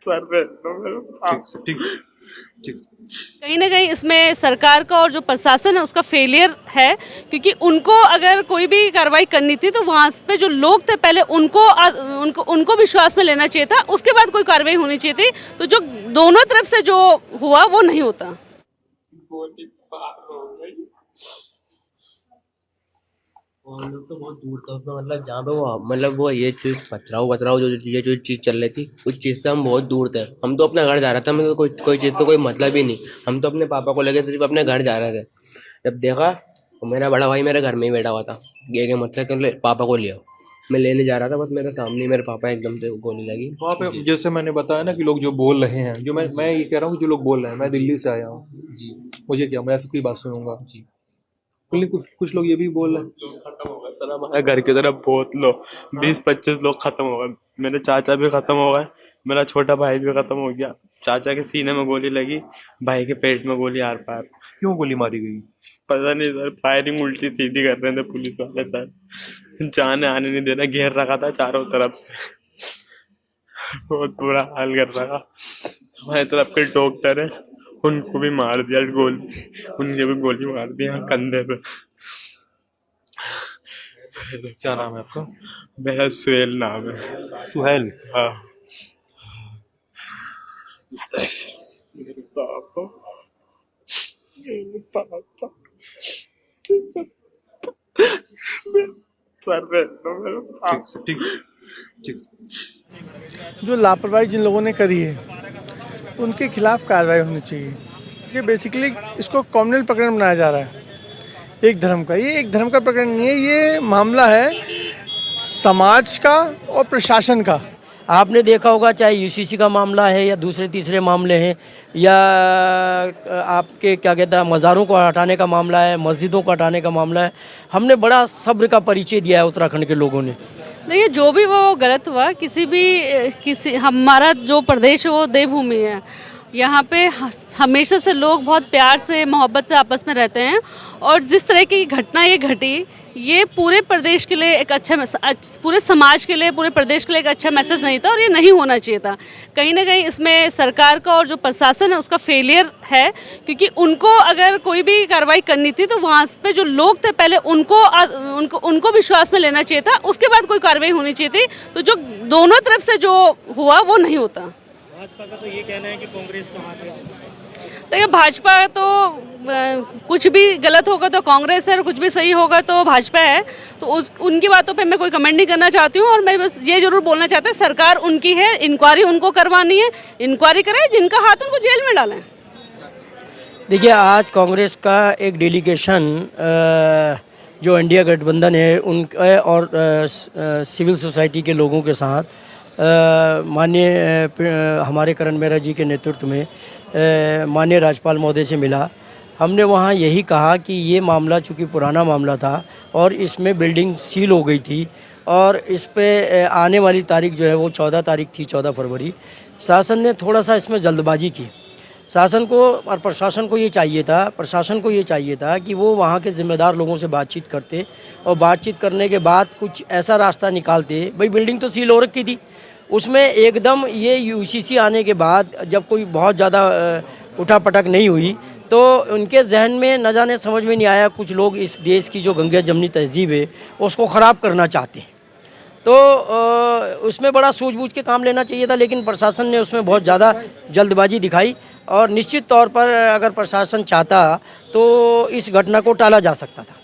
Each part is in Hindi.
सर पे तो ठीक ठीक। कहीं ना कहीं इसमें सरकार का और जो प्रशासन है उसका फेलियर है, क्योंकि उनको अगर कोई भी कार्रवाई करनी थी तो वहाँ पे जो लोग थे पहले उनको विश्वास में लेना चाहिए था, उसके बाद कोई कार्रवाई होनी चाहिए थी। तो जो दोनों तरफ से जो हुआ वो नहीं होता। गोली पार हो गई। और लोग तो बहुत दूर था उसमें, मतलब जहाँ पे वो मतलब वो ये चीज़ पथराव जो ये जो चीज़ चल रही थी उस चीज़ से हम बहुत दूर थे। हम तो अपने घर जा रहा था, हमें तो कोई चीज़ तो कोई मतलब ही नहीं। हम तो अपने पापा को लेके सिर्फ अपने घर जा रहे थे। जब देखा तो मेरा बड़ा भाई मेरे घर में ही बैठा हुआ था। ये मतलब कि पापा को ले आओ, मैं लेने जा रहा था, बस मेरे सामने ही मेरे पापा एकदम से गोली लगी। वहाँ पे जैसे मैंने बताया ना कि लोग जो बोल रहे हैं, जो मैं ये कह रहा हूँ जो लोग बोल रहे हैं, मैं दिल्ली से आया हूँ जी मुझे क्या, मैं सबकी बात सुनूंगा जी। लेकिन कुछ लोग ये भी बोल रहे हैं। खत्म हो गया सर, हमारे घर की तरफ बहुत लोग 20-25 लोग खत्म हो गए। मेरे चाचा भी खत्म हो गए, मेरा छोटा भाई भी खत्म हो गया। चाचा के सीने में गोली लगी, भाई के पेट में गोली आर पार। क्यों गोली मारी गई? पता नहीं सर, फायरिंग उल्टी सीधी कर रहे थे पुलिस वाले सर, जाने आने नहीं दे रहे, घेर रखा था चारों तरफ से। बहुत बुरा हाल कर रखा। हमारी तरफ के डॉक्टर है, उनको भी मार दिया गोली, उनके भी गोली मार दिया कंधे पे। क्या नाम है आपका? मेरा सुहेल नाम है। सुहेल। हाँ। मेरे पापा सर पे तो मेरे पापा। ठीक ठीक। जो लापरवाही जिन लोगों ने करी है उनके खिलाफ कार्रवाई होनी चाहिए। ये बेसिकली इसको कॉम्युनल प्रकरण बनाया जा रहा है एक धर्म का। ये एक धर्म का प्रकरण नहीं है, ये मामला है समाज का और प्रशासन का। आपने देखा होगा, चाहे यूसीसी का मामला है या दूसरे तीसरे मामले हैं, या आपके क्या कहता है मज़ारों को हटाने का मामला है, मस्जिदों को हटाने का मामला है, हमने बड़ा सब्र का परिचय दिया है उत्तराखंड के लोगों ने। देखिए, जो भी वो गलत हुआ, किसी हमारा जो प्रदेश है वो देवभूमि है। यहाँ पे हमेशा से लोग बहुत प्यार से मोहब्बत से आपस में रहते हैं, और जिस तरह की घटना ये घटी, ये पूरे प्रदेश के लिए एक पूरे समाज के लिए, पूरे प्रदेश के लिए एक अच्छा मैसेज नहीं था, और ये नहीं होना चाहिए था। कहीं ना कहीं इसमें सरकार का और जो प्रशासन है उसका फेलियर है, क्योंकि उनको अगर कोई भी कार्रवाई करनी थी तो वहाँ पे जो लोग थे पहले उनको विश्वास में लेना चाहिए था, उसके बाद कोई कार्रवाई होनी चाहिए थी। तो जो दोनों तरफ से जो हुआ वो नहीं होता। भाजपा का तो ये कहना है कि कांग्रेस का हाथ है। देखिए, भाजपा तो कुछ भी गलत होगा तो कांग्रेस है, और कुछ भी सही होगा तो भाजपा है। तो उनकी बातों पे मैं कोई कमेंट नहीं करना चाहती हूँ, और मैं बस ये जरूर बोलना चाहता हूँ, सरकार उनकी है, इंक्वायरी उनको करवानी है, इंक्वायरी करें, जिनका हाथ उनको जेल में डालें। देखिए, आज कांग्रेस का एक डेलीगेशन जो इंडिया गठबंधन है उनके और सिविल सोसाइटी के लोगों के साथ माननीय हमारे करण मेहरा जी के नेतृत्व में माननीय राज्यपाल महोदय से मिला। हमने वहाँ यही कहा कि ये मामला चूँकि पुराना मामला था और इसमें बिल्डिंग सील हो गई थी, और इस पे आने वाली तारीख जो है वो 14 तारीख थी, 14 फरवरी। शासन ने थोड़ा सा इसमें जल्दबाजी की। शासन को और प्रशासन को ये चाहिए था कि वो वहाँ के ज़िम्मेदार लोगों से बातचीत करते, और बातचीत करने के बाद कुछ ऐसा रास्ता निकालते। भाई, बिल्डिंग तो सील हो रखी थी, उसमें एकदम ये यूसीसी आने के बाद जब कोई बहुत ज़्यादा उठापटक नहीं हुई तो उनके जहन में न जाने समझ में नहीं आया, कुछ लोग इस देश की जो गंगा जमनी तहजीब है उसको ख़राब करना चाहते हैं। तो उसमें बड़ा सूझबूझ के काम लेना चाहिए था, लेकिन प्रशासन ने उसमें बहुत ज़्यादा जल्दबाजी दिखाई, और निश्चित तौर पर अगर प्रशासन चाहता तो इस घटना को टाला जा सकता था।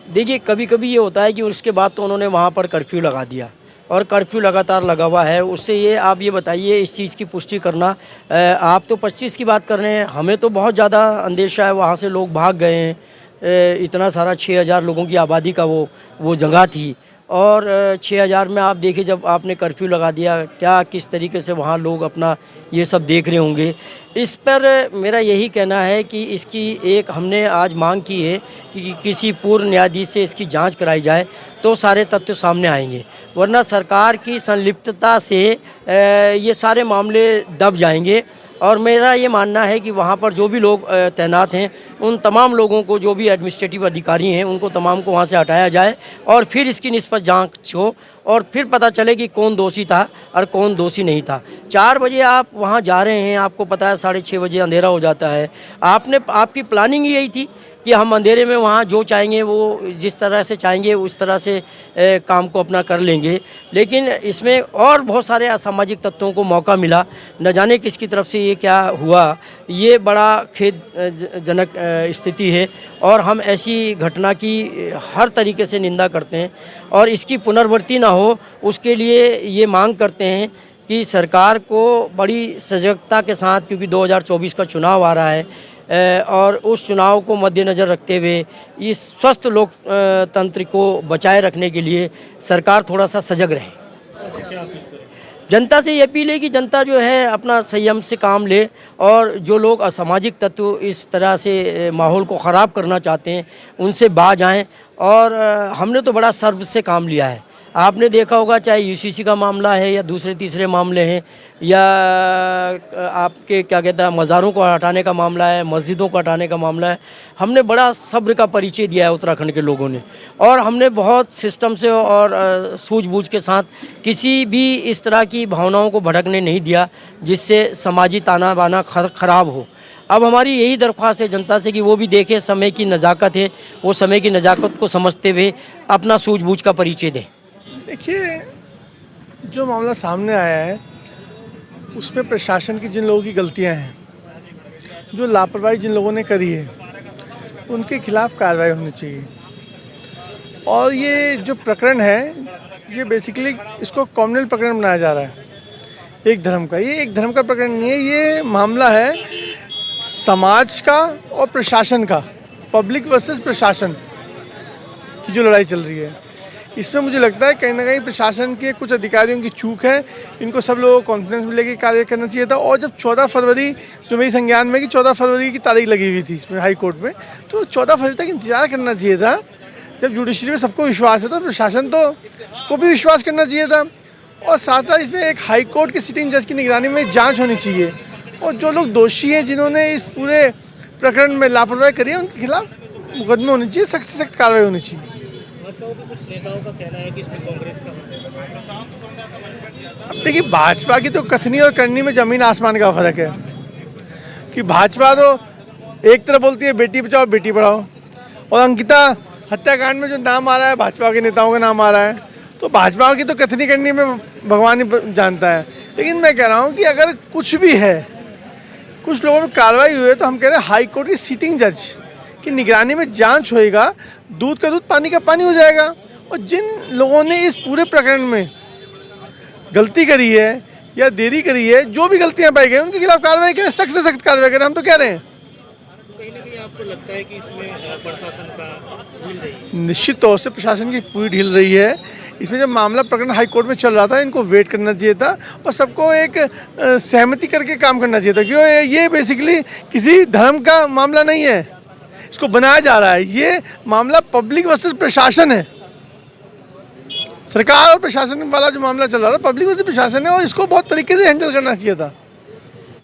देखिए, कभी कभी ये होता है कि उसके बाद तो उन्होंने वहाँ पर कर्फ्यू लगा दिया, और कर्फ्यू लगातार लगा हुआ है। उससे ये आप ये बताइए, इस चीज़ की पुष्टि करना, आप तो 25 की बात कर रहे हैं, हमें तो बहुत ज़्यादा अंदेशा है, वहाँ से लोग भाग गए हैं। इतना सारा 6000 लोगों की आबादी का वो जगह थी, और 6000 में आप देखिए जब आपने कर्फ्यू लगा दिया, क्या किस तरीके से वहाँ लोग अपना ये सब देख रहे होंगे। इस पर मेरा यही कहना है कि इसकी एक हमने आज मांग की है कि किसी पूर्व न्यायाधीश से इसकी जांच कराई जाए तो सारे तथ्य सामने आएंगे, वरना सरकार की संलिप्तता से ये सारे मामले दब जाएंगे और मेरा ये मानना है कि वहाँ पर जो भी लोग तैनात हैं उन तमाम लोगों को, जो भी एडमिनिस्ट्रेटिव अधिकारी हैं, उनको तमाम को वहाँ से हटाया जाए और फिर इसकी निष्पक्ष जांच हो और फिर पता चले कि कौन दोषी था और कौन दोषी नहीं था। 4 बजे आप वहाँ जा रहे हैं, आपको पता है 6:30 बजे अंधेरा हो जाता है। आपकी प्लानिंग ही यही थी कि हम अंधेरे में वहाँ जो चाहेंगे वो जिस तरह से चाहेंगे उस तरह से काम को अपना कर लेंगे। लेकिन इसमें और बहुत सारे असामाजिक तत्वों को मौका मिला। न जाने किसकी तरफ से ये क्या हुआ, ये बड़ा खेदजनक स्थिति है और हम ऐसी घटना की हर तरीके से निंदा करते हैं और इसकी पुनरावृत्ति ना हो उसके लिए ये मांग करते हैं कि सरकार को बड़ी सजगता के साथ, क्योंकि 2024 का चुनाव आ रहा है और उस चुनाव को मद्देनज़र रखते हुए इस स्वस्थ लोकतंत्र को बचाए रखने के लिए सरकार थोड़ा सा सजग रहे। जनता से ये अपील है कि जनता जो है अपना संयम से काम ले और जो लोग असामाजिक तत्व इस तरह से माहौल को ख़राब करना चाहते हैं उनसे बाज आएँ। और हमने तो बड़ा सर्व से काम लिया है। आपने देखा होगा, चाहे यूसीसी का मामला है या दूसरे तीसरे मामले हैं या आपके क्या कहता है मज़ारों को हटाने का मामला है, मस्जिदों को हटाने का मामला है, हमने बड़ा सब्र का परिचय दिया है उत्तराखंड के लोगों ने। और हमने बहुत सिस्टम से और सूझबूझ के साथ किसी भी इस तरह की भावनाओं को भड़कने नहीं दिया जिससे समाजी ताना बाना खराब हो। अब हमारी यही दरख्वास्त है जनता से कि वो भी देखें समय की नज़ाकत है, वो समय की नज़ाकत को समझते हुए अपना सूझबूझ का परिचय दें। देखिए, जो मामला सामने आया है उसमें प्रशासन की जिन लोगों की गलतियां हैं, जो लापरवाही जिन लोगों ने करी है, उनके खिलाफ कार्रवाई होनी चाहिए। और ये जो प्रकरण है ये बेसिकली इसको कॉम्युनल प्रकरण बनाया जा रहा है, एक धर्म का। ये एक धर्म का प्रकरण नहीं है, ये मामला है समाज का और प्रशासन का, पब्लिक वर्सेस प्रशासन की जो लड़ाई चल रही है। इसमें मुझे लगता है कहीं ना कहीं प्रशासन के कुछ अधिकारियों की चूक है। इनको सब लोगों को कॉन्फिडेंस में लेके कार्य करना चाहिए था। और जब 14 फरवरी, जो मेरी संज्ञान में कि 14 फरवरी की तारीख लगी हुई थी इसमें हाई कोर्ट में, तो 14 फरवरी तक इंतजार करना चाहिए था। जब जुडिशरी में सबको विश्वास है तो प्रशासन को भी विश्वास करना चाहिए था। और साथ साथ इसमें एक हाई कोर्ट के सिटिंग जज की निगरानी में जाँच होनी चाहिए और जो लोग दोषी हैं जिन्होंने इस पूरे प्रकरण में लापरवाही करी है उनके खिलाफ मुकदमे होने चाहिए, सख्त से सख्त कार्रवाई होनी चाहिए। कुछ नेताओं का कहना है कि इसमें कांग्रेस का। अब देखिए, भाजपा की तो कथनी और करनी में जमीन आसमान का फर्क है कि भाजपा तो एक तरफ बोलती है बेटी बचाओ बेटी पढ़ाओ, और अंकिता हत्याकांड में जो नाम आ रहा है भाजपा के नेताओं का नाम आ रहा है, तो भाजपा की तो कथनी करनी में भगवान ही जानता है। लेकिन मैं कह रहा हूँ कि अगर कुछ भी है, कुछ लोगों पर कार्रवाई हुई है, तो हम कह रहे हैं हाई कोर्ट की सीटिंग जज की निगरानी में जांच होएगा, दूध का दूध पानी का पानी हो जाएगा। और जिन लोगों ने इस पूरे प्रकरण में गलती करी है या देरी करी है, जो भी गलतियां पाई गई उनके खिलाफ कार्रवाई करें, सख्त से सख्त कार्रवाई करें, हम तो कह रहे हैं। तो कहीं ना कहीं आपको लगता है कि इसमें प्रशासन का ढील रही है? निश्चित तौर से प्रशासन की पूरी ढील रही है। इसमें जब मामला प्रकरण हाई कोर्ट में चल रहा था, इनको वेट करना चाहिए था और सबको एक सहमति करके काम करना चाहिए था, क्योंकि ये बेसिकली किसी धर्म का मामला नहीं है, इसको बनाया जा रहा है। ये मामला पब्लिक वर्सेस प्रशासन है। सरकार और प्रशासन वाला जो मामला चल रहा था, पब्लिक वर्सेस प्रशासन है और इसको बहुत तरीके से हैंडल करना चाहिए था।